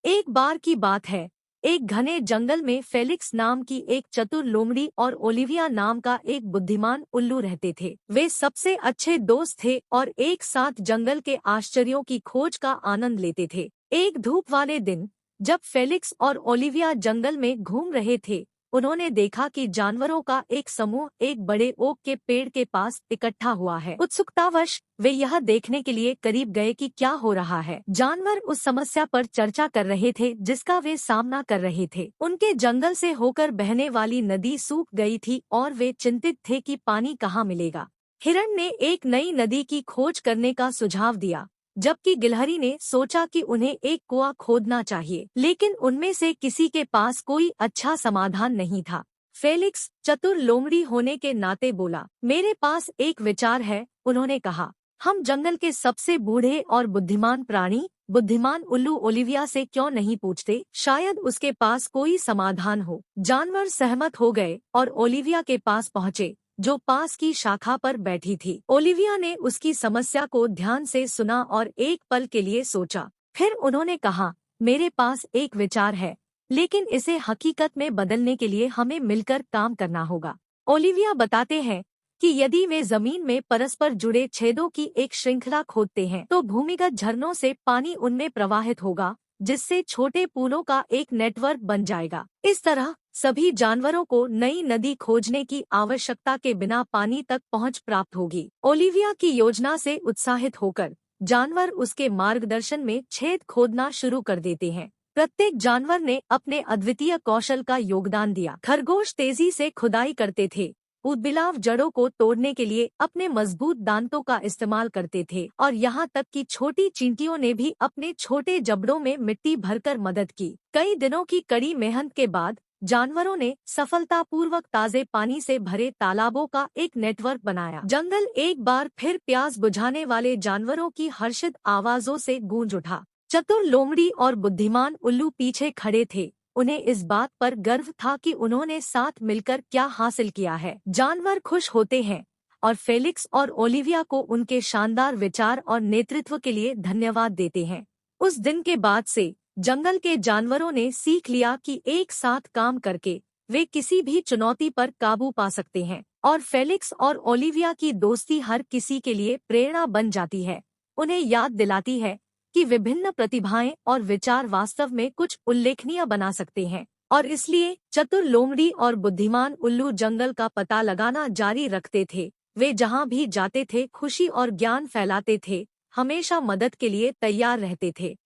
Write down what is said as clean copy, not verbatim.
एक बार की बात है, एक घने जंगल में फेलिक्स नाम की एक चतुर लोमड़ी और ओलिविया नाम का एक बुद्धिमान उल्लू रहते थे। वे सबसे अच्छे दोस्त थे और एक साथ जंगल के आश्चर्यों की खोज का आनंद लेते थे। एक धूप वाले दिन, जब फेलिक्स और ओलिविया जंगल में घूम रहे थे, उन्होंने देखा कि जानवरों का एक समूह एक बड़े ओक के पेड़ के पास इकट्ठा हुआ है। उत्सुकतावश वे यह देखने के लिए करीब गए कि क्या हो रहा है। जानवर उस समस्या पर चर्चा कर रहे थे जिसका वे सामना कर रहे थे। उनके जंगल से होकर बहने वाली नदी सूख गई थी और वे चिंतित थे कि पानी कहाँ मिलेगा। हिरण ने एक नई नदी की खोज करने का सुझाव दिया, जबकि गिलहरी ने सोचा कि उन्हें एक कुआं खोदना चाहिए, लेकिन उनमें से किसी के पास कोई अच्छा समाधान नहीं था। फेलिक्स चतुर लोमड़ी होने के नाते बोला, मेरे पास एक विचार है। उन्होंने कहा, हम जंगल के सबसे बूढ़े और बुद्धिमान प्राणी बुद्धिमान उल्लू ओलिविया से क्यों नहीं पूछते, शायद उसके पास कोई समाधान हो। जानवर सहमत हो गए और ओलिविया के पास पहुँचे, जो पास की शाखा पर बैठी थी। ओलिविया ने उसकी समस्या को ध्यान से सुना और एक पल के लिए सोचा। फिर उन्होंने कहा, मेरे पास एक विचार है, लेकिन इसे हकीकत में बदलने के लिए हमें मिलकर काम करना होगा। ओलिविया बताते हैं कि यदि वे जमीन में परस्पर जुड़े छेदों की एक श्रृंखला खोदते हैं, तो भूमिगत झरनों से पानी उनमें प्रवाहित होगा, जिससे छोटे पुलों का एक नेटवर्क बन जाएगा। इस तरह सभी जानवरों को नई नदी खोजने की आवश्यकता के बिना पानी तक पहुंच प्राप्त होगी। ओलिविया की योजना से उत्साहित होकर जानवर उसके मार्गदर्शन में छेद खोदना शुरू कर देते हैं। प्रत्येक जानवर ने अपने अद्वितीय कौशल का योगदान दिया। खरगोश तेजी से खुदाई करते थे, ऊदबिलाव जड़ों को तोड़ने के लिए अपने मजबूत दांतों का इस्तेमाल करते थे, और यहाँ तक कि छोटी चींटियों ने भी अपने छोटे जबड़ों में मिट्टी भरकर मदद की। कई दिनों की कड़ी मेहनत के बाद जानवरों ने सफलतापूर्वक ताजे पानी से भरे तालाबों का एक नेटवर्क बनाया। जंगल एक बार फिर प्यास बुझाने वाले जानवरों की हर्षित आवाजों से गूंज उठा। चतुर लोमड़ी और बुद्धिमान उल्लू पीछे खड़े थे। उन्हें इस बात पर गर्व था कि उन्होंने साथ मिलकर क्या हासिल किया है। जानवर खुश होते हैं और फेलिक्स और ओलिविया को उनके शानदार विचार और नेतृत्व के लिए धन्यवाद देते हैं। उस दिन के बाद से जंगल के जानवरों ने सीख लिया कि एक साथ काम करके वे किसी भी चुनौती पर काबू पा सकते हैं, और फेलिक्स और ओलिविया की दोस्ती हर किसी के लिए प्रेरणा बन जाती है। उन्हें याद दिलाती है कि विभिन्न प्रतिभाएं और विचार वास्तव में कुछ उल्लेखनीय बना सकते हैं, और इसलिए चतुर लोमड़ी और बुद्धिमान उल्लू जंगल का पता लगाना जारी रखते थे। वे जहां भी जाते थे खुशी और ज्ञान फैलाते थे, हमेशा मदद के लिए तैयार रहते थे।